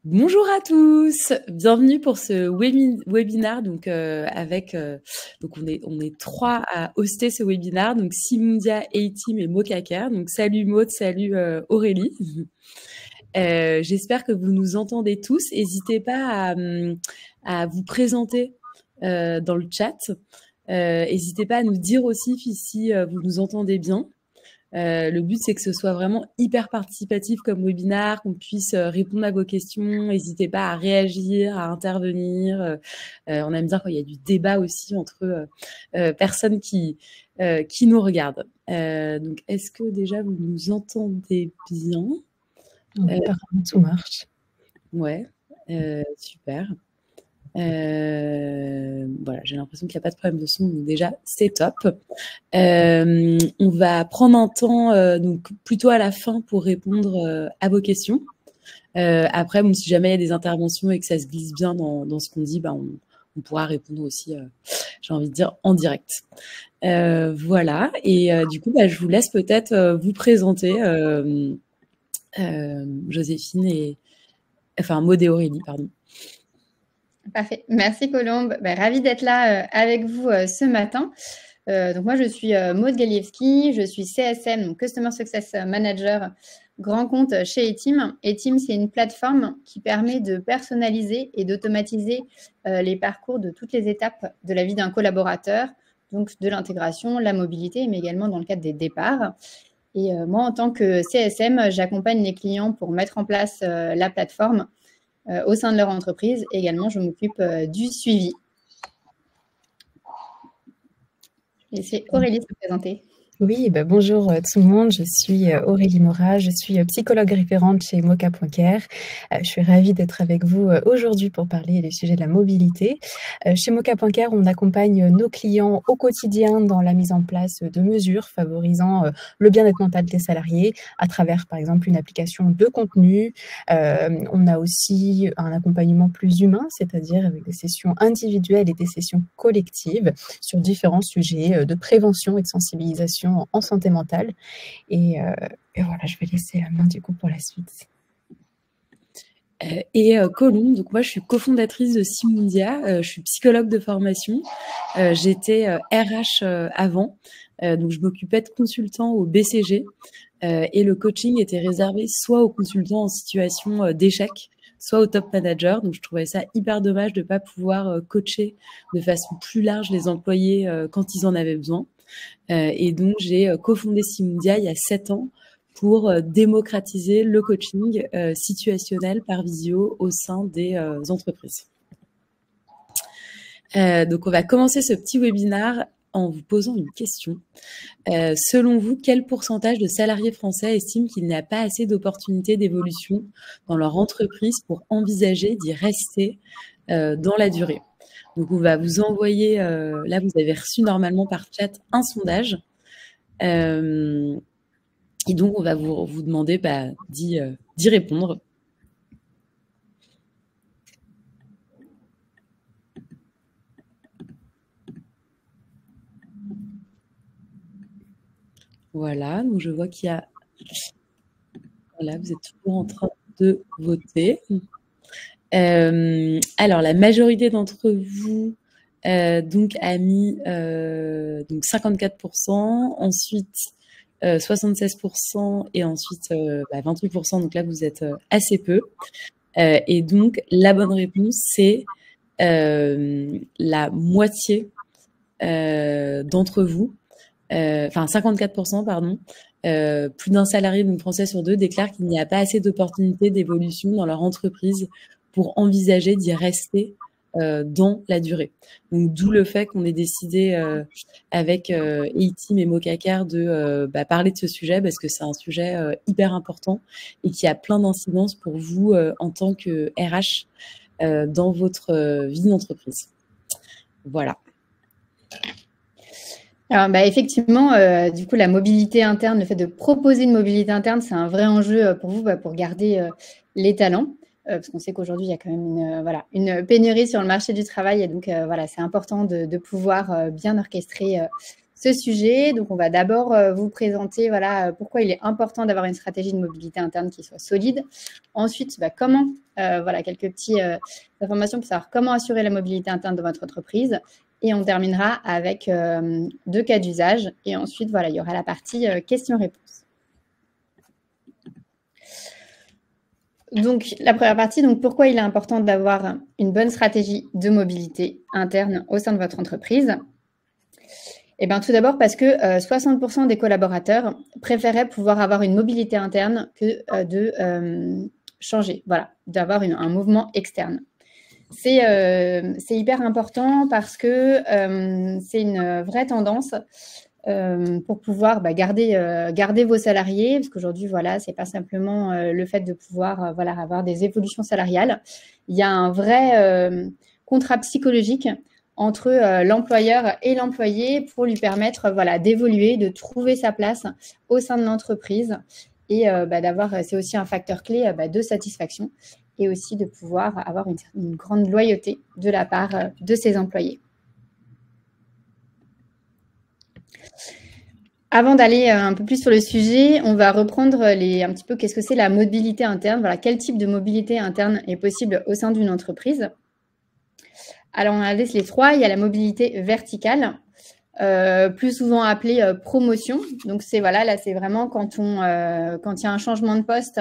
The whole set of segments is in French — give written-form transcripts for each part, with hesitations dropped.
Bonjour à tous, bienvenue pour ce webinaire. Donc on est trois à hoster ce webinaire. Donc Simundia, A-Team et Mokaker. Donc salut Maud, salut Aurélie. J'espère que vous nous entendez tous. N'hésitez pas à vous présenter dans le chat. N'hésitez pas à nous dire aussi si vous nous entendez bien. Le but, c'est que ce soit vraiment hyper participatif comme webinaire, qu'on puisse répondre à vos questions. N'hésitez pas à réagir, à intervenir. On aime bien quand il y a du débat aussi entre personnes qui nous regardent. Donc, est-ce que déjà vous nous entendez bien? Apparemment, tout marche. Ouais, super. Voilà, j'ai l'impression qu'il n'y a pas de problème de son, donc déjà c'est top. On va prendre un temps donc plutôt à la fin pour répondre à vos questions. Après, bon, si jamais il y a des interventions et que ça se glisse bien dans ce qu'on dit, bah, on pourra répondre aussi, j'ai envie de dire, en direct. Voilà, et du coup, bah, je vous laisse peut-être vous présenter, Joséphine enfin Maud et Aurélie, pardon. Parfait. Merci Colombe. Ravie d'être là avec vous ce matin. Donc moi, je suis Maud Galievski, je suis CSM, donc Customer Success Manager, grand compte chez A-Team. A-Team, c'est une plateforme qui permet de personnaliser et d'automatiser les parcours de toutes les étapes de la vie d'un collaborateur, donc de l'intégration, la mobilité, mais également dans le cadre des départs. Et moi, en tant que CSM, j'accompagne les clients pour mettre en place la plateforme au sein de leur entreprise. Et également, je m'occupe du suivi. Je vais laisser Aurélie se présenter. Oui, bonjour tout le monde, je suis Aurélie Morat, je suis psychologue référente chez Moka.care. Je suis ravie d'être avec vous aujourd'hui pour parler des sujets de la mobilité. Chez Moka.care, on accompagne nos clients au quotidien dans la mise en place de mesures favorisant le bien-être mental des salariés à travers, par exemple, une application de contenu. On a aussi un accompagnement plus humain, c'est-à-dire avec des sessions individuelles et des sessions collectives sur différents sujets de prévention et de sensibilisation en santé mentale. Et voilà, je vais laisser la main du coup pour la suite. Colombe, donc moi je suis cofondatrice de Simundia, je suis psychologue de formation, j'étais RH avant, donc je m'occupais de consultants au BCG et le coaching était réservé soit aux consultants en situation d'échec, soit aux top managers. Donc je trouvais ça hyper dommage de ne pas pouvoir coacher de façon plus large les employés quand ils en avaient besoin. Et donc j'ai cofondé Simundia il y a 7 ans pour démocratiser le coaching situationnel par visio au sein des entreprises. Donc, on va commencer ce petit webinaire en vous posant une question. Selon vous, quel pourcentage de salariés français estiment qu'il n'y a pas assez d'opportunités d'évolution dans leur entreprise pour envisager d'y rester dans la durée? Donc, on va vous envoyer, là, vous avez reçu normalement par chat un sondage. Et donc, on va vous demander d'y répondre. Voilà, donc je vois qu'il y a... Voilà, vous êtes toujours en train de voter. Alors, la majorité d'entre vous donc a mis donc 54%, ensuite 76% et ensuite 28%. Donc là, vous êtes assez peu. Et donc, la bonne réponse, c'est la moitié d'entre vous, enfin 54%, pardon, plus d'un salarié donc français sur deux déclare qu'il n'y a pas assez d'opportunités d'évolution dans leur entreprise pour envisager d'y rester dans la durée. Donc, d'où le fait qu'on ait décidé avec A-Team et Mokaker de parler de ce sujet parce que c'est un sujet hyper important et qui a plein d'incidences pour vous en tant que RH dans votre vie d'entreprise. Voilà. Alors, effectivement, du coup, la mobilité interne, le fait de proposer une mobilité interne, c'est un vrai enjeu pour vous, pour garder les talents. Parce qu'on sait qu'aujourd'hui, il y a quand même une pénurie sur le marché du travail. Et donc, c'est important de pouvoir bien orchestrer ce sujet. Donc, on va d'abord vous présenter pourquoi il est important d'avoir une stratégie de mobilité interne qui soit solide. Ensuite, comment, quelques petites informations pour savoir comment assurer la mobilité interne de votre entreprise. Et on terminera avec 2 cas d'usage. Et ensuite, il y aura la partie questions-réponses. Donc, la première partie, pourquoi il est important d'avoir une bonne stratégie de mobilité interne au sein de votre entreprise? Eh bien, tout d'abord parce que 60% des collaborateurs préféraient pouvoir avoir une mobilité interne que de changer, d'avoir un mouvement externe. C'est hyper important parce que c'est une vraie tendance pour pouvoir garder vos salariés, parce qu'aujourd'hui, c'est pas simplement le fait de pouvoir avoir des évolutions salariales. Il y a un vrai contrat psychologique entre l'employeur et l'employé pour lui permettre d'évoluer, de trouver sa place au sein de l'entreprise et c'est aussi un facteur clé de satisfaction et aussi de pouvoir avoir une grande loyauté de la part de ses employés. Avant d'aller un peu plus sur le sujet, on va reprendre un petit peu qu'est-ce que c'est la mobilité interne. Quel type de mobilité interne est possible au sein d'une entreprise. Alors, on a les 3. Il y a la mobilité verticale, plus souvent appelée promotion. Donc, c'est vraiment quand il y a un changement de poste.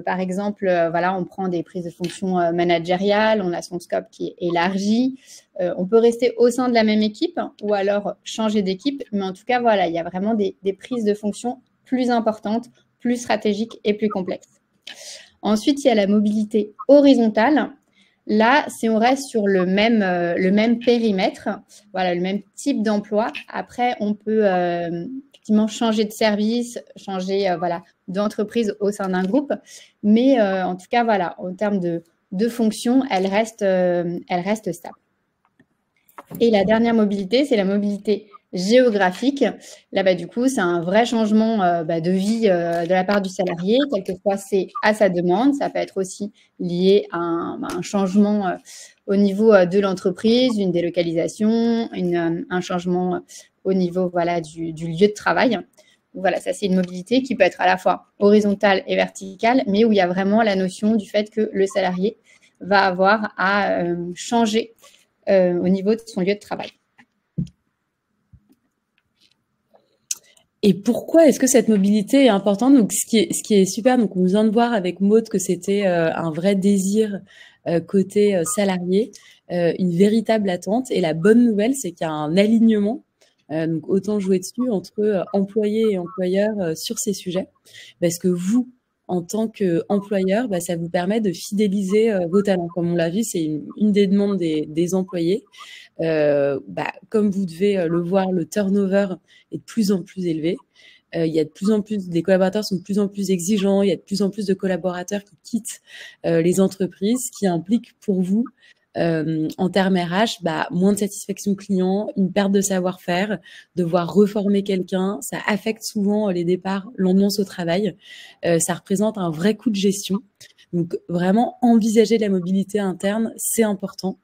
Par exemple, on prend des prises de fonction managériales, on a son scope qui est élargi. On peut rester au sein de la même équipe ou alors changer d'équipe. Mais en tout cas, il y a vraiment des prises de fonction plus importantes, plus stratégiques et plus complexes. Ensuite, il y a la mobilité horizontale. Là, si on reste sur le même périmètre, le même type d'emploi, après, on peut effectivement changer de service, changer d'entreprise au sein d'un groupe. Mais en tout cas, en termes de fonction, elle reste stable. Et la dernière mobilité, c'est la mobilité géographique. Là, du coup, c'est un vrai changement de vie de la part du salarié. Quelquefois, c'est à sa demande. Ça peut être aussi lié à un changement au niveau de l'entreprise, une délocalisation, un changement au niveau du lieu de travail. Ça, c'est une mobilité qui peut être à la fois horizontale et verticale, mais où il y a vraiment la notion du fait que le salarié va avoir à changer au niveau de son lieu de travail. Et pourquoi est-ce que cette mobilité est importante? Donc, ce qui est super, donc on vient de voir avec Maud que c'était un vrai désir côté salarié, une véritable attente. Et la bonne nouvelle, c'est qu'il y a un alignement. Donc, autant jouer dessus entre employés et employeurs sur ces sujets. Parce que vous, en tant qu'employeur, ça vous permet de fidéliser vos talents. Comme on l'a vu, c'est une des demandes des employés. Comme vous devez le voir, le turnover est de plus en plus élevé. Il y a de plus en plus, les collaborateurs sont de plus en plus exigeants. Il y a de plus en plus de collaborateurs qui quittent les entreprises, ce qui implique pour vous, en termes RH, moins de satisfaction client, une perte de savoir-faire, devoir reformer quelqu'un. Ça affecte souvent les départs, l'ambiance au travail. Ça représente un vrai coût de gestion. Donc, vraiment, envisager la mobilité interne, c'est important.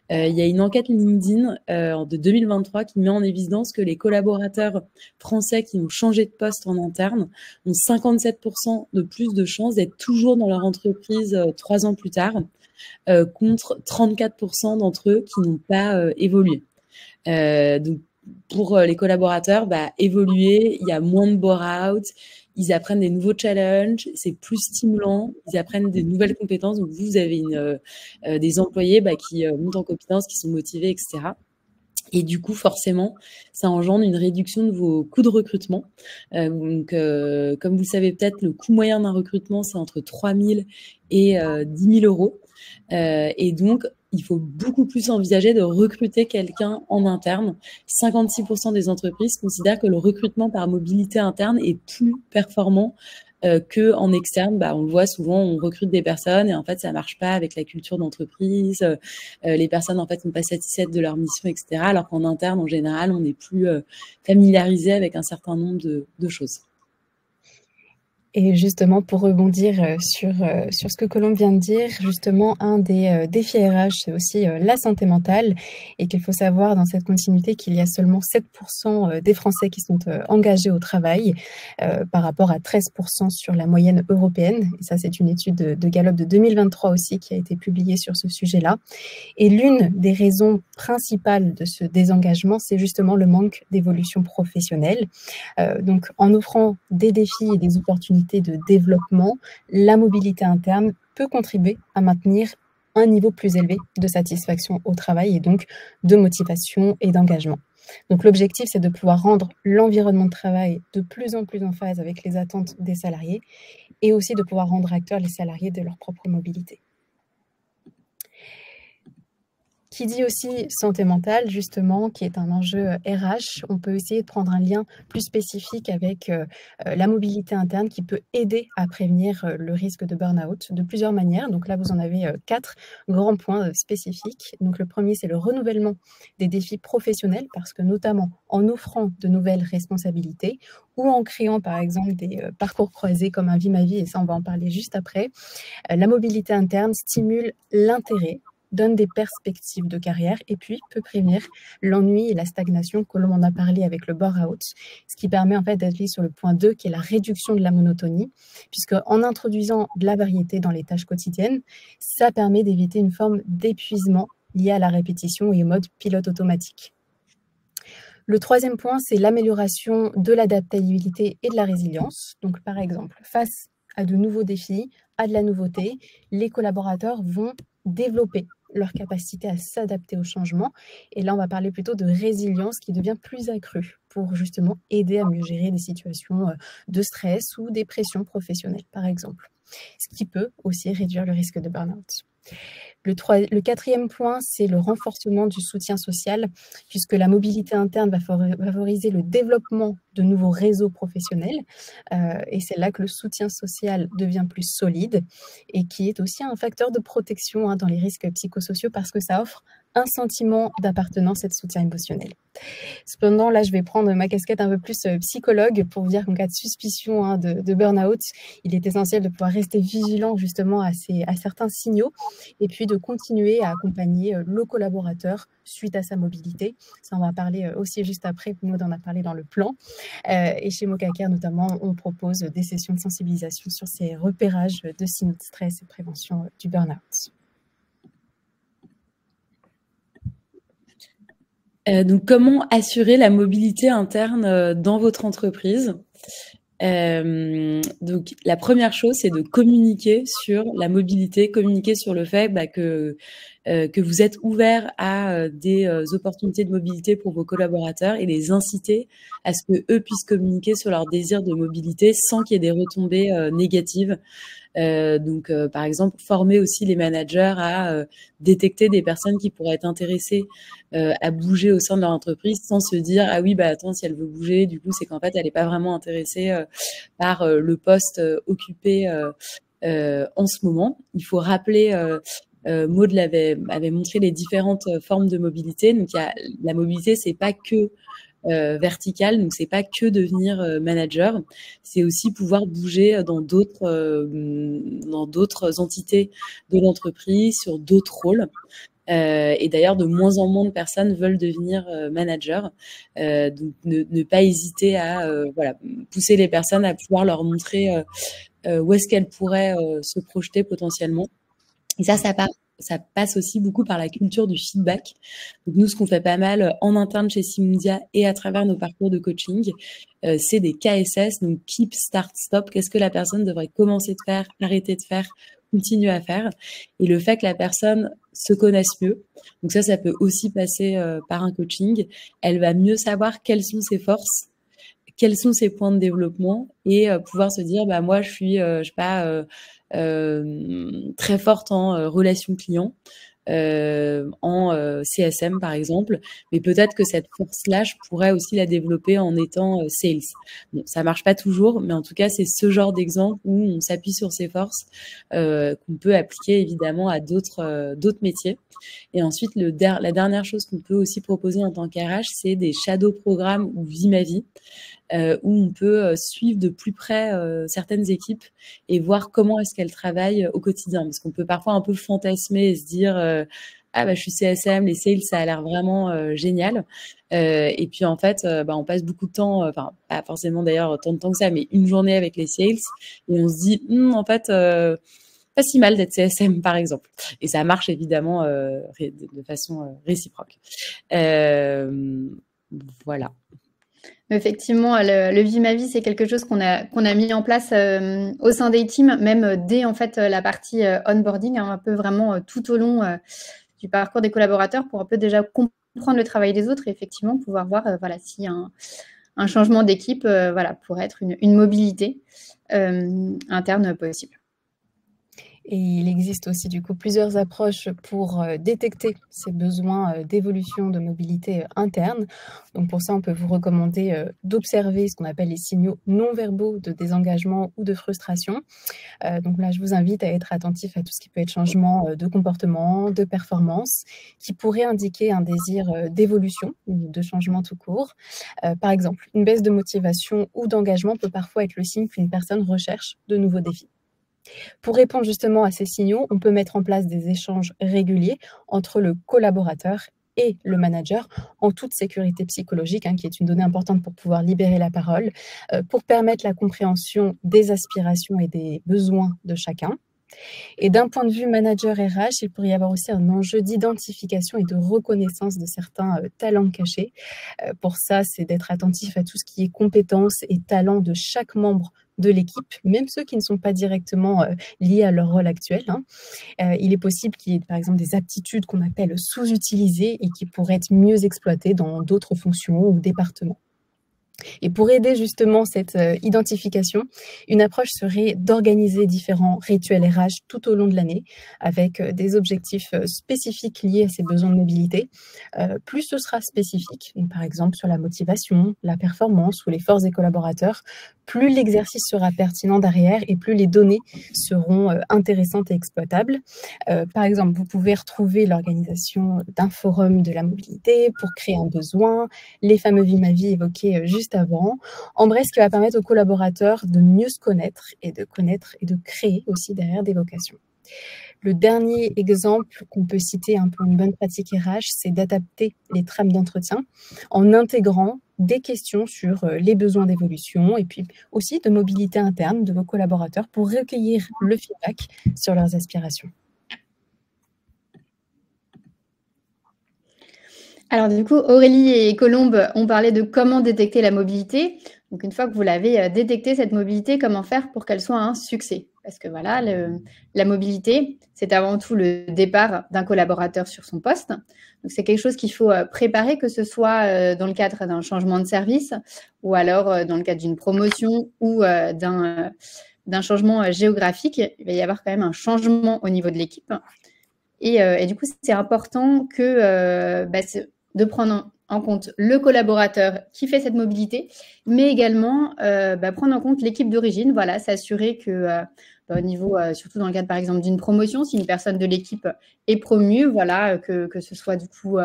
Il y a une enquête LinkedIn de 2023 qui met en évidence que les collaborateurs français qui ont changé de poste en interne ont 57% de plus de chances d'être toujours dans leur entreprise 3 ans plus tard, contre 34% d'entre eux qui n'ont pas évolué. Donc, pour les collaborateurs, évoluer, il y a moins de bore-out, ils apprennent des nouveaux challenges, c'est plus stimulant, ils apprennent des nouvelles compétences. Donc, vous avez des employés qui montent en compétences, qui sont motivés, etc. Et du coup, forcément, ça engendre une réduction de vos coûts de recrutement. Donc, comme vous le savez peut-être, le coût moyen d'un recrutement, c'est entre 3 000 et 10 000 euros. Et donc, il faut beaucoup plus envisager de recruter quelqu'un en interne. 56% des entreprises considèrent que le recrutement par mobilité interne est plus performant qu'en externe. On le voit souvent, on recrute des personnes et en fait, ça marche pas avec la culture d'entreprise. Les personnes, en fait, sont pas satisfaites de leur mission, etc. Alors qu'en interne, en général, on est plus familiarisé avec un certain nombre de choses. Et justement, pour rebondir sur ce que Colombe vient de dire, justement, un des défis RH, c'est aussi la santé mentale, et qu'il faut savoir dans cette continuité qu'il y a seulement 7% des Français qui sont engagés au travail, par rapport à 13% sur la moyenne européenne. Et ça, c'est une étude de Gallup de 2023 aussi qui a été publiée sur ce sujet-là. Et l'une des raisons principales de ce désengagement, c'est justement le manque d'évolution professionnelle. Donc, en offrant des défis et des opportunités de développement, la mobilité interne peut contribuer à maintenir un niveau plus élevé de satisfaction au travail et donc de motivation et d'engagement. Donc, l'objectif, c'est de pouvoir rendre l'environnement de travail de plus en plus en phase avec les attentes des salariés et aussi de pouvoir rendre acteurs les salariés de leur propre mobilité. Qui dit aussi santé mentale, justement, qui est un enjeu RH, on peut essayer de prendre un lien plus spécifique avec la mobilité interne qui peut aider à prévenir le risque de burn-out de plusieurs manières. Donc là, vous en avez 4 grands points spécifiques. Donc le premier, c'est le renouvellement des défis professionnels, parce que notamment en offrant de nouvelles responsabilités ou en créant par exemple des parcours croisés comme un Vie ma vie, et ça on va en parler juste après, la mobilité interne stimule l'intérêt, donne des perspectives de carrière et puis peut prévenir l'ennui et la stagnation, que l'on en a parlé avec le burn-out, ce qui permet en fait d'être sur le point 2 qui est la réduction de la monotonie, puisque en introduisant de la variété dans les tâches quotidiennes, ça permet d'éviter une forme d'épuisement lié à la répétition et au mode pilote automatique. Le troisième point, c'est l'amélioration de l'adaptabilité et de la résilience. Donc par exemple, face à de nouveaux défis, à de la nouveauté, les collaborateurs vont développer leur capacité à s'adapter au changement. Et là, on va parler plutôt de résilience qui devient plus accrue pour justement aider à mieux gérer des situations de stress ou des pressions professionnelles, par exemple. Ce qui peut aussi réduire le risque de burn-out. Le quatrième point, c'est le renforcement du soutien social, puisque la mobilité interne va favoriser le développement de nouveaux réseaux professionnels. Et c'est là que le soutien social devient plus solide et qui est aussi un facteur de protection dans les risques psychosociaux, parce que ça offre un sentiment d'appartenance et de soutien émotionnel. Cependant, là, je vais prendre ma casquette un peu plus psychologue pour vous dire qu'en cas de suspicion de burn-out, il est essentiel de pouvoir rester vigilant justement à certains signaux et puis de continuer à accompagner le collaborateur suite à sa mobilité. Ça, on va parler aussi juste après. Maud en a parlé dans le plan. Et chez Mocacare, notamment, on propose des sessions de sensibilisation sur ces repérages de signaux de stress et prévention du burn-out. Donc, comment assurer la mobilité interne dans votre entreprise ? Donc, la première chose, c'est de communiquer sur la mobilité, communiquer sur le fait que vous êtes ouvert à des opportunités de mobilité pour vos collaborateurs et les inciter à ce que eux puissent communiquer sur leur désir de mobilité sans qu'il y ait des retombées négatives. Donc, par exemple, former aussi les managers à détecter des personnes qui pourraient être intéressées à bouger au sein de leur entreprise sans se dire « Ah oui, bah attends, si elle veut bouger, du coup, c'est qu'en fait, elle n'est pas vraiment intéressée par le poste occupé en ce moment. » Il faut rappeler... Maud avait montré les différentes formes de mobilité. Donc, la mobilité, c'est pas que verticale, donc c'est pas que devenir manager, c'est aussi pouvoir bouger dans d'autres entités de l'entreprise, sur d'autres rôles. Et d'ailleurs, de moins en moins de personnes veulent devenir manager. Donc, ne pas hésiter à pousser les personnes à pouvoir leur montrer où est-ce qu'elles pourraient se projeter potentiellement. Et ça passe aussi beaucoup par la culture du feedback. Donc nous, ce qu'on fait pas mal en interne chez Simundia et à travers nos parcours de coaching, c'est des KSS, donc Keep, Start, Stop. Qu'est-ce que la personne devrait commencer de faire, arrêter de faire, continuer à faire. Et le fait que la personne se connaisse mieux, donc ça peut aussi passer par un coaching. Elle va mieux savoir quelles sont ses forces, quels sont ses points de développement et pouvoir se dire, bah moi, je suis, très forte en relation client, en CSM par exemple, mais peut-être que cette force-là, je pourrais aussi la développer en étant sales. Bon, ça marche pas toujours, mais en tout cas, c'est ce genre d'exemple où on s'appuie sur ses forces qu'on peut appliquer évidemment à d'autres métiers. Et ensuite, la dernière chose qu'on peut aussi proposer en tant qu'RH, c'est des shadow programmes ou Vie ma vie. où on peut suivre de plus près certaines équipes et voir comment est-ce qu'elles travaillent au quotidien. Parce qu'on peut parfois un peu fantasmer et se dire ah bah je suis CSM, les sales ça a l'air vraiment génial. Et puis en fait, on passe beaucoup de temps, enfin pas forcément d'ailleurs tant de temps que ça, mais une journée avec les sales et on se dit en fait pas si mal d'être CSM par exemple. Et ça marche évidemment de façon réciproque. Voilà. Effectivement, le Vie ma vie, c'est quelque chose qu'on a mis en place au sein des teams, même dès en fait la partie onboarding, un peu vraiment tout au long du parcours des collaborateurs pour un peu déjà comprendre le travail des autres et effectivement pouvoir voir s'il y a un changement d'équipe pourrait être une mobilité interne possible. Et il existe aussi du coup plusieurs approches pour détecter ces besoins d'évolution de mobilité interne. Donc pour ça, on peut vous recommander d'observer ce qu'on appelle les signaux non-verbaux de désengagement ou de frustration. Donc là, je vous invite à être attentif à tout ce qui peut être changement de comportement, de performance, qui pourrait indiquer un désir d'évolution ou de changement tout court. Par exemple, une baisse de motivation ou d'engagement peut parfois être le signe qu'une personne recherche de nouveaux défis. Pour répondre justement à ces signaux, on peut mettre en place des échanges réguliers entre le collaborateur et le manager en toute sécurité psychologique, qui est une donnée importante pour pouvoir libérer la parole, pour permettre la compréhension des aspirations et des besoins de chacun. Et d'un point de vue manager RH, il pourrait y avoir aussi un enjeu d'identification et de reconnaissance de certains talents cachés. Pour ça, c'est d'être attentif à tout ce qui est compétences et talents de chaque membre de l'équipe, même ceux qui ne sont pas directement liés à leur rôle actuel. Il est possible qu'il y ait par exemple des aptitudes qu'on appelle sous-utilisées et qui pourraient être mieux exploitées dans d'autres fonctions ou départements. Et pour aider justement cette identification, une approche serait d'organiser différents rituels RH tout au long de l'année avec des objectifs spécifiques liés à ces besoins de mobilité. Plus ce sera spécifique, donc par exemple sur la motivation, la performance ou les forces des collaborateurs, plus l'exercice sera pertinent derrière et plus les données seront intéressantes et exploitables. Par exemple, vous pouvez retrouver l'organisation d'un forum de la mobilité pour créer un besoin, les fameux Vie ma vie évoqués juste avant. En bref, ce qui va permettre aux collaborateurs de mieux se connaître et de créer aussi derrière des vocations. Le dernier exemple qu'on peut citer, un peu une bonne pratique RH, c'est d'adapter les trames d'entretien en intégrant des questions sur les besoins d'évolution et puis aussi de mobilité interne de vos collaborateurs pour recueillir le feedback sur leurs aspirations. Alors du coup, Aurélie et Colombe ont parlé de comment détecter la mobilité. Donc une fois que vous l'avez détectée, cette mobilité, comment faire pour qu'elle soit un succès? Parce que voilà, la mobilité, c'est avant tout le départ d'un collaborateur sur son poste. Donc c'est quelque chose qu'il faut préparer, que ce soit dans le cadre d'un changement de service ou alors dans le cadre d'une promotion ou d'un changement géographique. Il va y avoir quand même un changement au niveau de l'équipe. Et du coup, c'est important que de prendre en compte le collaborateur qui fait cette mobilité, mais également prendre en compte l'équipe d'origine, voilà, s'assurer que au niveau, surtout dans le cadre par exemple d'une promotion, si une personne de l'équipe est promue, voilà, que ce soit du coup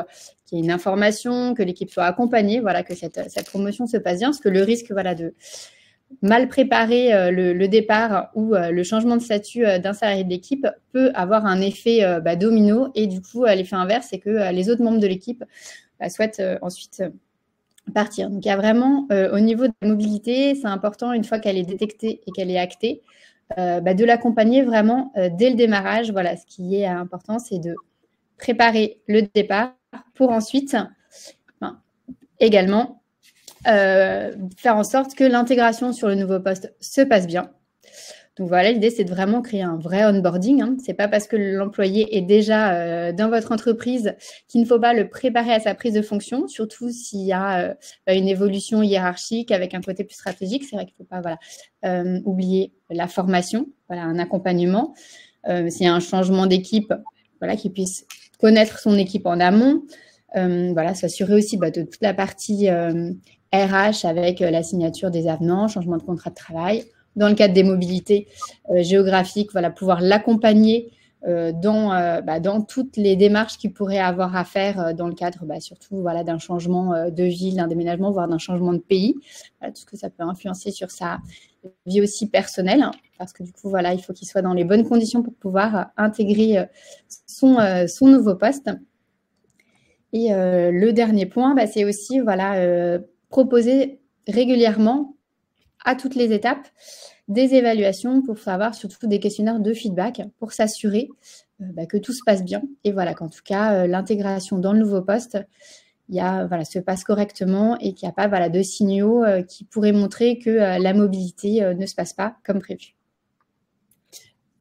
qu'il y ait une information, que l'équipe soit accompagnée, voilà, que cette promotion se passe bien, parce que le risque voilà, de mal préparer le départ ou le changement de statut d'un salarié de l'équipe peut avoir un effet domino et du coup l'effet inverse, c'est que les autres membres de l'équipe souhaitent ensuite partir. Donc il y a vraiment au niveau de la mobilité, c'est important une fois qu'elle est détectée et qu'elle est actée, de l'accompagner vraiment dès le démarrage. Voilà, ce qui est important, c'est de préparer le départ pour ensuite également faire en sorte que l'intégration sur le nouveau poste se passe bien. Donc voilà, l'idée, c'est de vraiment créer un vrai onboarding. Ce n'est pas parce que l'employé est déjà dans votre entreprise qu'il ne faut pas le préparer à sa prise de fonction, surtout s'il y a une évolution hiérarchique avec un côté plus stratégique. C'est vrai qu'il ne faut pas oublier la formation, voilà, un accompagnement. S'il y a un changement d'équipe, voilà, qu'il puisse connaître son équipe en amont. Voilà, s'assurer aussi de toute la partie RH avec la signature des avenants, changement de contrat de travail. Dans le cadre des mobilités géographiques, voilà, pouvoir l'accompagner dans toutes les démarches qu'ils pourraient avoir à faire dans le cadre surtout d'un changement de ville, d'un déménagement, voire d'un changement de pays. Voilà, tout ce que ça peut influencer sur sa vie aussi personnelle, hein, parce que du coup, il faut qu'il soit dans les bonnes conditions pour pouvoir intégrer son nouveau poste. Et le dernier point, c'est aussi proposer régulièrement à toutes les étapes des évaluations pour savoir, surtout des questionnaires de feedback pour s'assurer que tout se passe bien et qu'en tout cas l'intégration dans le nouveau poste se passe correctement et qu'il n'y a pas de signaux qui pourraient montrer que la mobilité ne se passe pas comme prévu.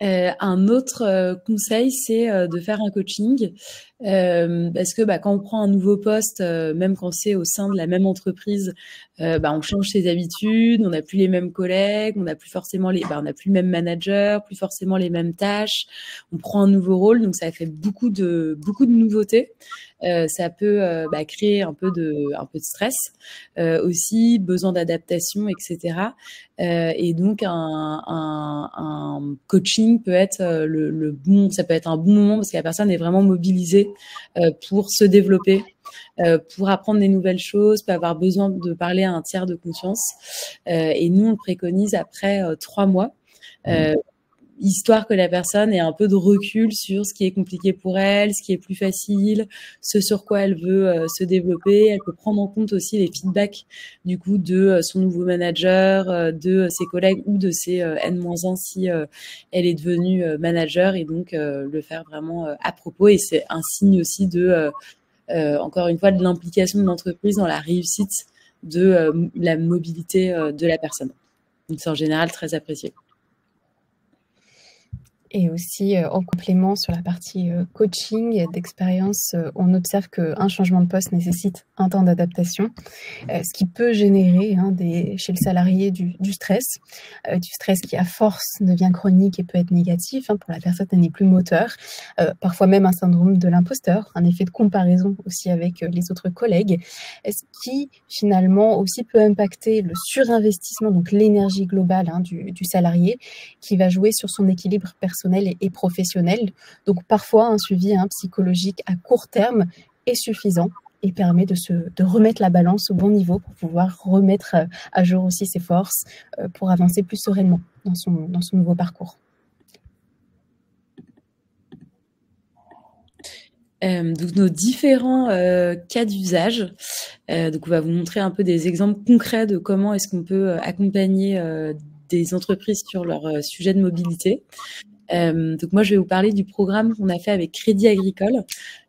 Un autre conseil, c'est de faire un coaching parce que quand on prend un nouveau poste, même quand c'est au sein de la même entreprise, on change ses habitudes, on n'a plus les mêmes collègues, on n'a plus forcément on n'a plus le même manager, plus forcément les mêmes tâches. On prend un nouveau rôle, donc ça fait beaucoup de nouveautés. Ça peut créer un peu de stress, aussi besoin d'adaptation, etc. Et donc un coaching peut être ça peut être un bon moment parce que la personne est vraiment mobilisée pour se développer, pour apprendre des nouvelles choses, peut avoir besoin de parler à un tiers de confiance. Et nous, on le préconise après 3 mois. Histoire que la personne ait un peu de recul sur ce qui est compliqué pour elle, ce qui est plus facile, ce sur quoi elle veut se développer. Elle peut prendre en compte aussi les feedbacks du coup de son nouveau manager, de ses collègues ou de ses N-1 si elle est devenue manager et donc le faire vraiment à propos. Et c'est un signe aussi de, encore une fois, de l'implication de l'entreprise dans la réussite de la mobilité de la personne. Donc c'est en général très apprécié. Et aussi, en complément sur la partie coaching d'expérience, on observe qu'un changement de poste nécessite un temps d'adaptation, ce qui peut générer chez le salarié du stress qui à force devient chronique et peut être négatif. Pour la personne, elle n'est plus moteur. Parfois même un syndrome de l'imposteur, un effet de comparaison aussi avec les autres collègues, ce qui finalement aussi peut impacter le surinvestissement, donc l'énergie globale du salarié, qui va jouer sur son équilibre personnel et professionnel. Donc parfois, un suivi psychologique à court terme est suffisant et permet de remettre la balance au bon niveau pour pouvoir remettre à jour aussi ses forces pour avancer plus sereinement dans son nouveau parcours. Donc nos différents cas d'usage. Donc on va vous montrer un peu des exemples concrets de comment est-ce qu'on peut accompagner des entreprises sur leur sujet de mobilité. Donc moi, je vais vous parler du programme qu'on a fait avec Crédit Agricole,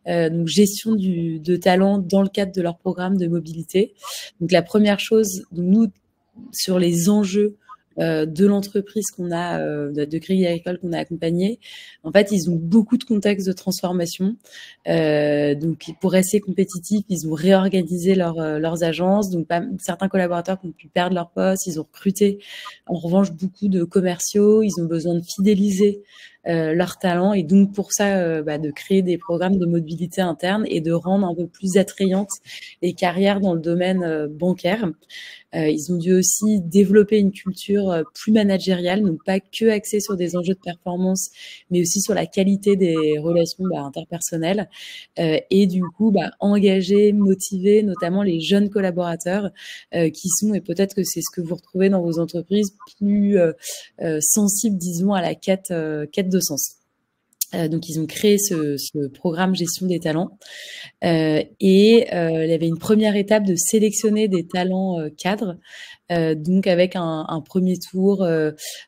donc gestion de talent dans le cadre de leur programme de mobilité. Donc la première chose, nous, sur les enjeux de l'entreprise qu'on a, de Crédit Agricole qu'on a accompagné, en fait, ils ont beaucoup de contextes de transformation. Donc, pour rester compétitifs, ils ont réorganisé leurs agences. Donc, certains collaborateurs qui ont pu perdre leur poste, ils ont recruté, en revanche, beaucoup de commerciaux. Ils ont besoin de fidéliser leurs talents et donc pour ça, de créer des programmes de mobilité interne et de rendre un peu plus attrayantes les carrières dans le domaine bancaire. Ils ont dû aussi développer une culture plus managériale, donc pas que axée sur des enjeux de performance, mais aussi sur la qualité des relations interpersonnelles. Et du coup, engager, motiver notamment les jeunes collaborateurs qui sont, et peut-être que c'est ce que vous retrouvez dans vos entreprises, plus sensibles, disons, à la quête de sens. Donc, ils ont créé ce programme gestion des talents et il y avait une première étape de sélectionner des talents cadres, donc avec un premier tour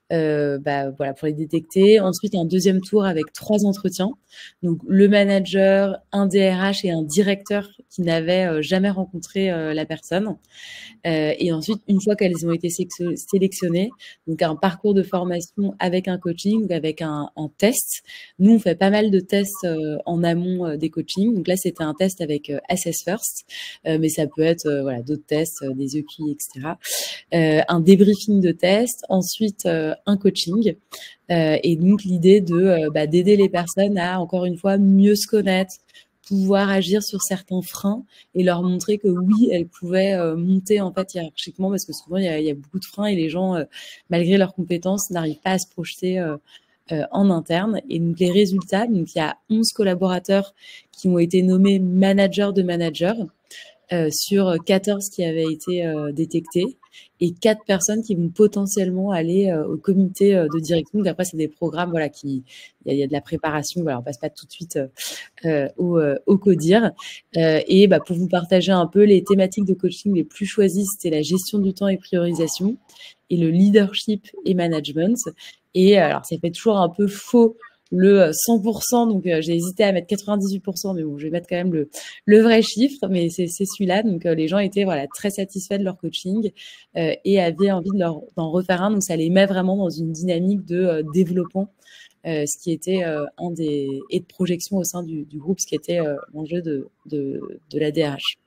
pour les détecter. Ensuite, un deuxième tour avec 3 entretiens. Donc, le manager, un DRH et un directeur qui n'avaient jamais rencontré la personne. Et ensuite, une fois qu'elles ont été sélectionnées, donc un parcours de formation avec un coaching, donc avec un test. Nous, on fait pas mal de tests en amont des coachings. Donc là, c'était un test avec Assess First, mais ça peut être d'autres tests, des EQI, etc. Un débriefing de test, ensuite un coaching. Et donc, l'idée d'aider les personnes à, encore une fois, mieux se connaître, pouvoir agir sur certains freins et leur montrer que oui, elles pouvaient monter en fait hiérarchiquement parce que souvent il y a beaucoup de freins et les gens, malgré leurs compétences, n'arrivent pas à se projeter en interne. Et donc, les résultats, donc il y a 11 collaborateurs qui ont été nommés managers de managers sur 14 qui avaient été détectés et 4 personnes qui vont potentiellement aller au comité de direction. Donc après, c'est des programmes, voilà, il y a de la préparation. Voilà, on passe pas tout de suite au CODIR. Et pour vous partager un peu les thématiques de coaching les plus choisies, c'était la gestion du temps et priorisation et le leadership et management. Et alors, ça fait toujours un peu faux le 100%, donc j'ai hésité à mettre 98%, mais bon, je vais mettre quand même le vrai chiffre, mais c'est celui-là. Donc les gens étaient très satisfaits de leur coaching et avaient envie d'en refaire un. Donc ça les met vraiment dans une dynamique de développement, ce qui était et de projection au sein du groupe, ce qui était l'enjeu de la DRH.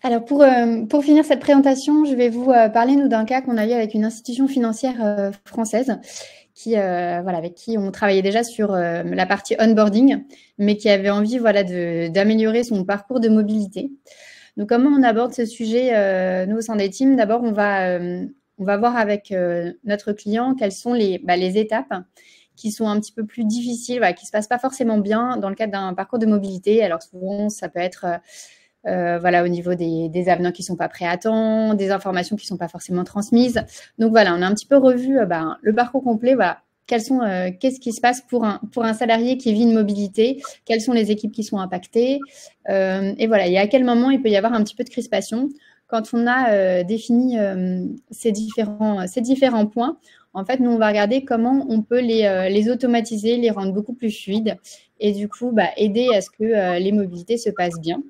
Alors, pour finir cette présentation, je vais vous parler, nous, d'un cas qu'on a eu avec une institution financière française avec qui on travaillait déjà sur la partie onboarding, mais qui avait envie d'améliorer son parcours de mobilité. Donc, comment on aborde ce sujet, nous, au sein des teams? D'abord, on va voir avec notre client quelles sont les étapes qui sont un petit peu plus difficiles, qui ne se passent pas forcément bien dans le cadre d'un parcours de mobilité. Alors, souvent, ça peut être... au niveau des avenants qui ne sont pas prêts à temps, des informations qui ne sont pas forcément transmises. Donc voilà, on a un petit peu revu le parcours complet. Voilà, qu'est-ce qui se passe pour un salarié qui vit une mobilité, quelles sont les équipes qui sont impactées, et voilà, et à quel moment il peut y avoir un petit peu de crispation. Quand on a défini ces différents points, en fait, nous, on va regarder comment on peut les automatiser, les rendre beaucoup plus fluides et du coup, aider à ce que les mobilités se passent bien.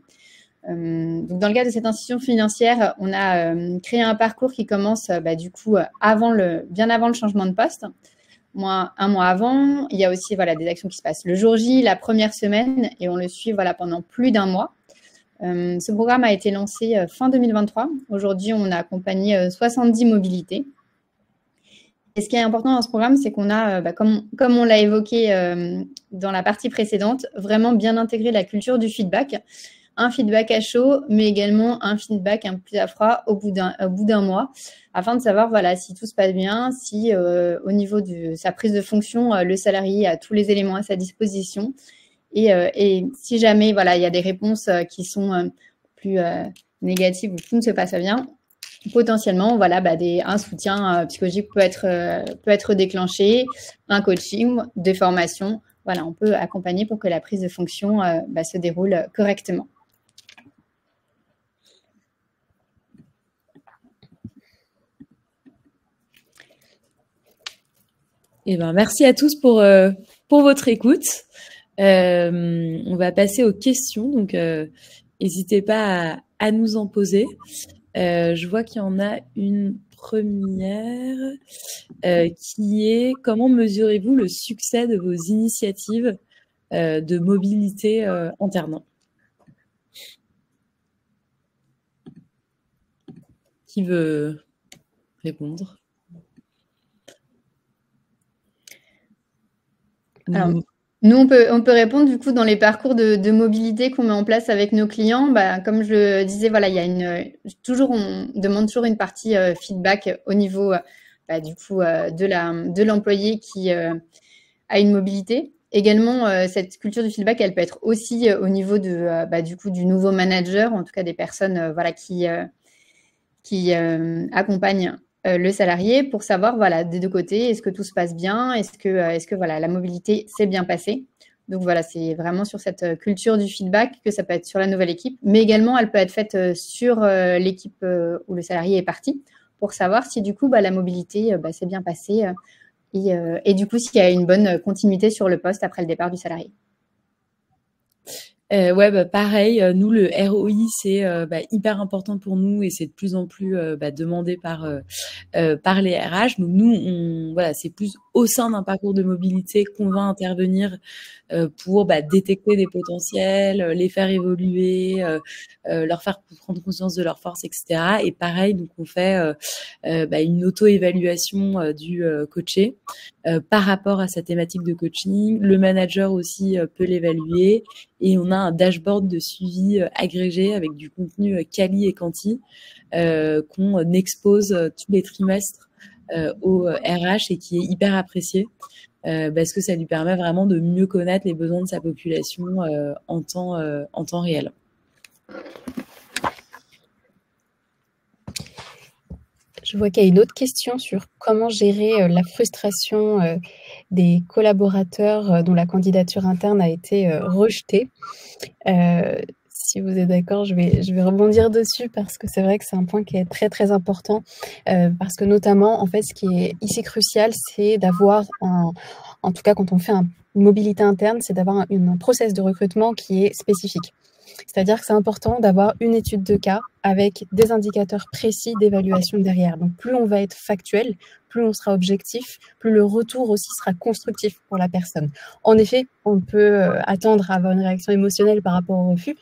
Donc dans le cadre de cette institution financière, on a créé un parcours qui commence bien avant le changement de poste, un mois avant. Il y a aussi des actions qui se passent le jour J, la première semaine, et on le suit pendant plus d'un mois. Ce programme a été lancé fin 2023. Aujourd'hui, on a accompagné 70 mobilités. Et ce qui est important dans ce programme, c'est qu'on a, comme on l'a évoqué dans la partie précédente, vraiment bien intégré la culture du feedback. Un feedback à chaud, mais également un feedback un peu plus à froid au bout d'un mois, afin de savoir si tout se passe bien, si au niveau de sa prise de fonction, le salarié a tous les éléments à sa disposition. Et si jamais il y a des réponses qui sont plus négatives ou tout ne se passe pas bien, potentiellement un soutien psychologique peut être déclenché, un coaching, des formations. On peut accompagner pour que la prise de fonction se déroule correctement. Merci à tous pour votre écoute. On va passer aux questions, donc n'hésitez pas à nous en poser. Je vois qu'il y en a une première qui est: comment mesurez-vous le succès de vos initiatives de mobilité interne? Qui veut répondre? Alors, nous, on peut répondre du coup dans les parcours de mobilité qu'on met en place avec nos clients. Comme je le disais, on demande toujours une partie feedback au niveau de l'employé qui a une mobilité. Également, cette culture du feedback, elle peut être aussi au niveau du nouveau manager, en tout cas des personnes qui accompagnent le salarié pour savoir des deux côtés, est-ce que tout se passe bien, est-ce que la mobilité s'est bien passée. Donc c'est vraiment sur cette culture du feedback que ça peut être sur la nouvelle équipe, mais également elle peut être faite sur l'équipe où le salarié est parti pour savoir si du coup la mobilité s'est bien passée et du coup s'il y a une bonne continuité sur le poste après le départ du salarié. Pareil, nous le ROI c'est hyper important pour nous et c'est de plus en plus demandé par les RH. Donc nous c'est plus au sein d'un parcours de mobilité qu'on va intervenir pour détecter des potentiels, les faire évoluer, leur faire prendre conscience de leurs forces, etc. Et pareil, donc on fait une auto-évaluation du coaché par rapport à sa thématique de coaching. Le manager aussi peut l'évaluer. Et on a un dashboard de suivi agrégé avec du contenu quali et quanti qu'on expose tous les trimestres au RH et qui est hyper apprécié parce que ça lui permet vraiment de mieux connaître les besoins de sa population en temps réel. Je vois qu'il y a une autre question sur comment gérer la frustration des collaborateurs dont la candidature interne a été rejetée. Si vous êtes d'accord, je vais rebondir dessus parce que c'est vrai que c'est un point qui est très très important parce que notamment, en fait, ce qui est ici crucial, c'est d'avoir, en tout cas quand on fait une mobilité interne, c'est d'avoir un process de recrutement qui est spécifique. C'est-à-dire que c'est important d'avoir une étude de cas avec des indicateurs précis d'évaluation derrière. Donc, plus on va être factuel, plus on sera objectif, plus le retour aussi sera constructif pour la personne. En effet, on peut attendre à avoir une réaction émotionnelle par rapport au refus,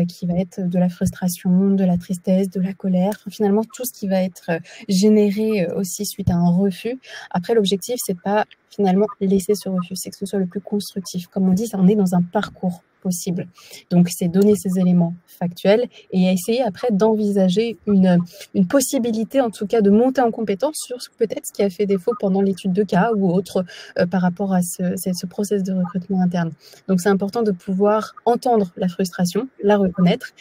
qui va être de la frustration, de la tristesse, de la colère, enfin, finalement tout ce qui va être généré aussi suite à un refus. Après, l'objectif, c'est pas finalement laisser ce refus, c'est que ce soit le plus constructif. Comme on dit, on est dans un parcours possible. Donc, c'est donner ces éléments factuels et essayer après d'envisager une possibilité, en tout cas, de monter en compétence sur peut-être ce qui a fait défaut pendant l'étude de cas ou autre par rapport à ce process de recrutement interne. Donc, c'est important de pouvoir entendre la frustration, la reconnaître,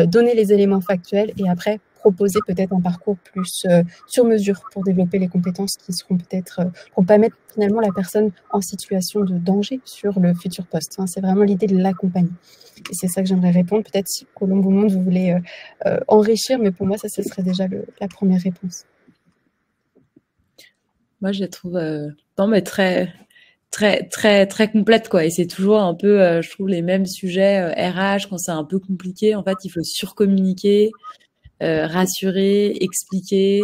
donner les éléments factuels et après proposer peut-être un parcours plus sur mesure pour développer les compétences qui seront peut-être, pour pas mettre finalement la personne en situation de danger sur le futur poste. Hein. C'est vraiment l'idée de l'accompagner. Et c'est ça que j'aimerais répondre. Peut-être si Colombe ou Monde, vous voulez enrichir, mais pour moi, ça, ce serait déjà la première réponse. Moi, je la trouve non, mais très, très, très, très complète, quoi. Et c'est toujours un peu, je trouve, les mêmes sujets RH quand c'est un peu compliqué. En fait, il faut surcommuniquer, rassurer, expliquer,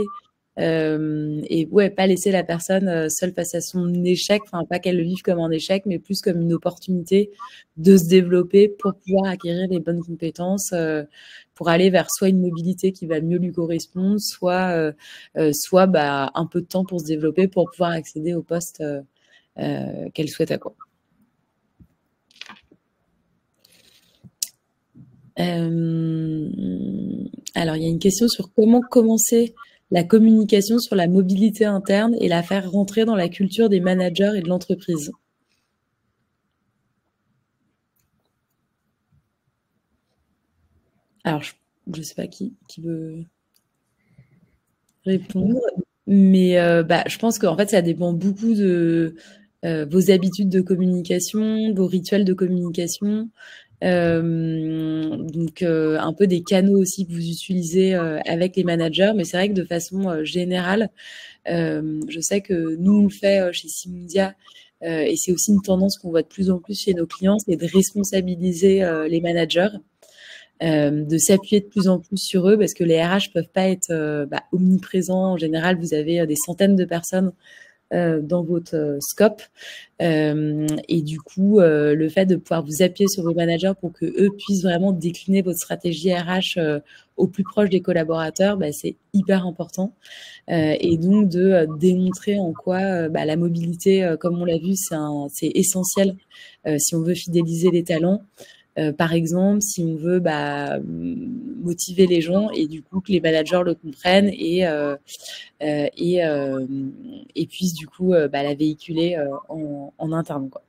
et ouais, pas laisser la personne seule face à son échec. Enfin, pas qu'elle le vive comme un échec, mais plus comme une opportunité de se développer pour pouvoir acquérir les bonnes compétences, pour aller vers soit une mobilité qui va mieux lui correspondre, soit un peu de temps pour se développer, pour pouvoir accéder au poste qu'elle souhaite avoir. Alors, il y a une question sur comment commencer la communication sur la mobilité interne et la faire rentrer dans la culture des managers et de l'entreprise. Alors, je ne sais pas qui veut répondre, mais je pense qu'en fait, ça dépend beaucoup de vos habitudes de communication, vos rituels de communication. Donc un peu des canaux aussi que vous utilisez avec les managers, mais c'est vrai que de façon générale, je sais que nous on le fait chez Simundia et c'est aussi une tendance qu'on voit de plus en plus chez nos clients, c'est de responsabiliser les managers, de s'appuyer de plus en plus sur eux parce que les RH peuvent pas être omniprésents. En général, vous avez des centaines de personnes dans votre scope et du coup le fait de pouvoir vous appuyer sur vos managers pour que eux puissent vraiment décliner votre stratégie RH au plus proche des collaborateurs, c'est hyper important et donc de démontrer en quoi la mobilité, comme on l'a vu, c'est essentiel si on veut fidéliser les talents. Par exemple, si on veut motiver les gens et du coup que les managers le comprennent et puissent du coup la véhiculer en interne, quoi.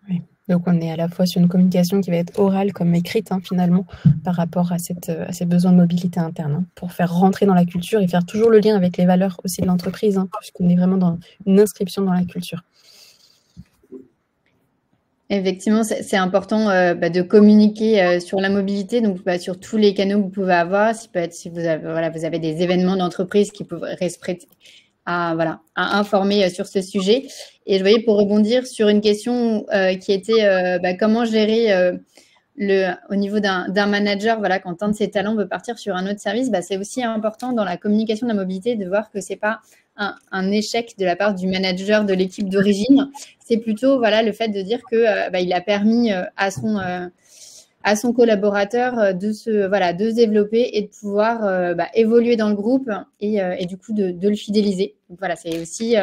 Oui. Donc on est à la fois sur une communication qui va être orale comme écrite finalement par rapport à ces besoins de mobilité interne pour faire rentrer dans la culture et faire toujours le lien avec les valeurs aussi de l'entreprise puisqu'on est vraiment dans une inscription dans la culture. Effectivement, c'est important de communiquer sur la mobilité, donc sur tous les canaux que vous pouvez avoir. Si vous avez des événements d'entreprise qui peuvent à informer sur ce sujet. Et je voyais pour rebondir sur une question qui était comment gérer au niveau d'un manager, quand un de ses talents veut partir sur un autre service, c'est aussi important dans la communication de la mobilité de voir que c'est pas un échec de la part du manager de l'équipe d'origine. C'est plutôt le fait de dire que il a permis à son collaborateur de se développer et de pouvoir évoluer dans le groupe et du coup de le fidéliser. Donc c'est aussi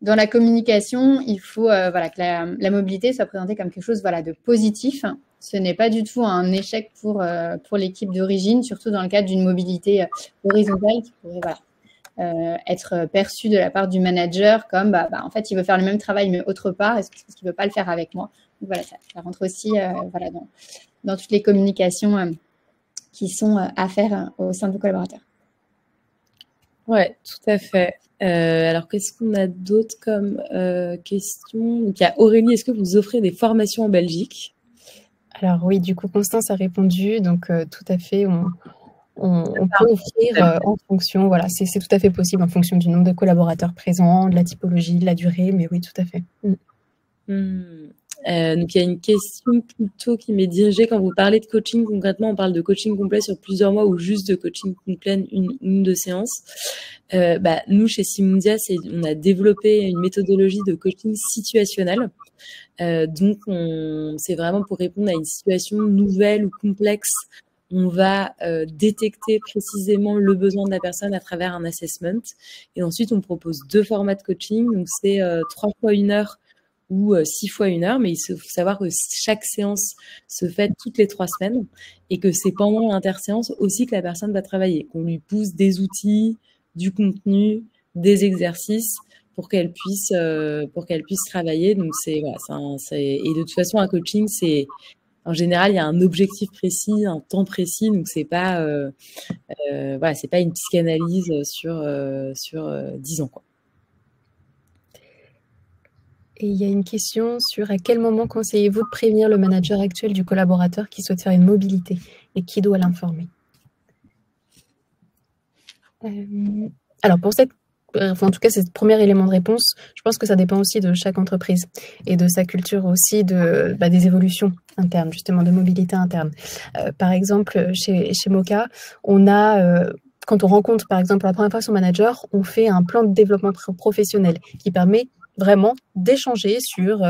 dans la communication, il faut que la mobilité soit présentée comme quelque chose de positif. Ce n'est pas du tout un échec pour l'équipe d'origine, surtout dans le cadre d'une mobilité horizontale qui pourrait être perçu de la part du manager comme en fait, il veut faire le même travail mais autre part, est-ce qu'il ne veut pas le faire avec moi? Donc voilà, ça rentre aussi voilà, dans toutes les communications qui sont à faire au sein de vos collaborateurs. Ouais, tout à fait. Alors, qu'est-ce qu'on a d'autre comme question? Donc, il y a Aurélie, est-ce que vous offrez des formations en Belgique? Alors oui, du coup, Constance a répondu, donc tout à fait, on peut offrir en fonction, voilà, c'est tout à fait possible en fonction du nombre de collaborateurs présents, de la typologie, de la durée, mais oui, tout à fait. Donc, il y a une question plutôt qui m'est dirigée. Quand vous parlez de coaching, concrètement, on parle de coaching complet sur plusieurs mois ou juste de coaching complet, une ou deux séances. Nous, chez Simundia, on a développé une méthodologie de coaching situationnel. Donc, c'est vraiment pour répondre à une situation nouvelle ou complexe. On va détecter précisément le besoin de la personne à travers un assessment. Et ensuite, on propose 2 formats de coaching. Donc, c'est 3 fois 1 heure ou 6 fois 1 heure. Mais il faut savoir que chaque séance se fait toutes les 3 semaines et que c'est pendant l'interséance aussi que la personne va travailler, qu'on lui pousse des outils, du contenu, des exercices pour qu'elle puisse travailler. Donc, et de toute façon, un coaching, en général, il y a un objectif précis, un temps précis, donc c'est pas c'est pas une psychanalyse sur 10 ans, quoi. Et il y a une question sur à quel moment conseillez-vous de prévenir le manager actuel du collaborateur qui souhaite faire une mobilité et qui doit l'informer? Alors pour en tout cas, c'est le premier élément de réponse. Je pense que ça dépend aussi de chaque entreprise et de sa culture aussi, des évolutions internes, justement, de mobilité interne. Par exemple, chez Moka, on a, quand on rencontre, par exemple, la première fois son manager, on fait un plan de développement professionnel qui permet vraiment d'échanger sur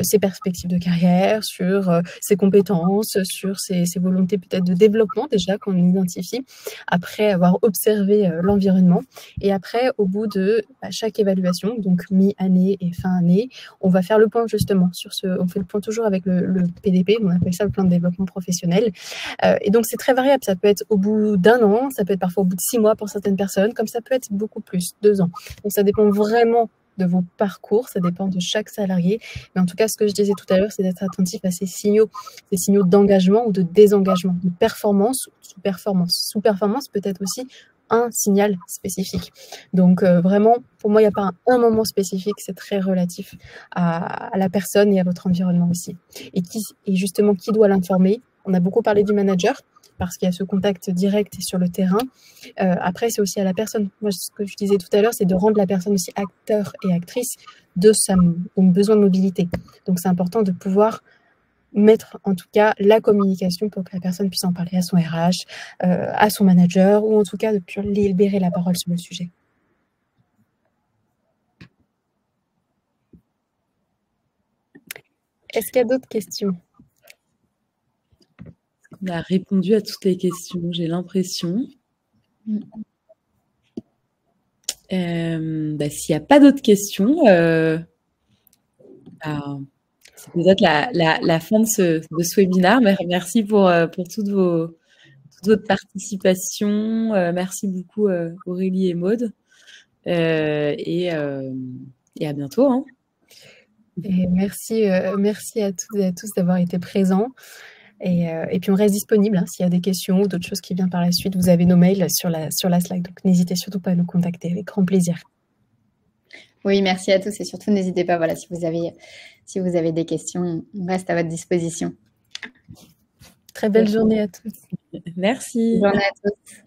ses perspectives de carrière, sur ses compétences, sur ses volontés peut-être de développement déjà qu'on identifie, après avoir observé l'environnement. Et après, au bout de chaque évaluation, donc mi-année et fin année, on va faire le point justement on fait le point toujours avec le PDP, on appelle ça le plan de développement professionnel. Et donc c'est très variable, ça peut être au bout d'1 an, ça peut être parfois au bout de 6 mois pour certaines personnes, comme ça peut être beaucoup plus, 2 ans. Donc ça dépend vraiment de vos parcours, ça dépend de chaque salarié. Mais en tout cas, ce que je disais tout à l'heure, c'est d'être attentif à ces signaux d'engagement ou de désengagement, de performance ou de sous-performance. Sous-performance peut être aussi un signal spécifique. Donc vraiment, pour moi, il n'y a pas un moment spécifique, c'est très relatif à la personne et à votre environnement aussi. Et justement, qui doit l'informer? On a beaucoup parlé du manager, parce qu'il y a ce contact direct sur le terrain. Après, c'est aussi à la personne. Moi, ce que je disais tout à l'heure, c'est de rendre la personne aussi acteur et actrice de son besoin de mobilité. Donc, c'est important de pouvoir mettre, en tout cas, la communication pour que la personne puisse en parler à son RH, à son manager, ou en tout cas, de pouvoir libérer la parole sur le sujet. Est-ce qu'il y a d'autres questions? On a répondu à toutes les questions, j'ai l'impression. S'il n'y a pas d'autres questions, c'est peut-être la fin de ce webinaire. Merci pour toute votre participation. Merci beaucoup Aurélie et Maude. Et à bientôt. Hein. Et merci à toutes et à tous d'avoir été présents. Et puis on reste disponible s'il y a des questions ou d'autres choses qui viennent par la suite. Vous avez nos mails sur la Slack, donc n'hésitez surtout pas à nous contacter, avec grand plaisir. Oui, merci à tous et surtout n'hésitez pas, si vous avez des questions, on reste à votre disposition. Très belle journée à tous. Merci. Bonne journée à tous.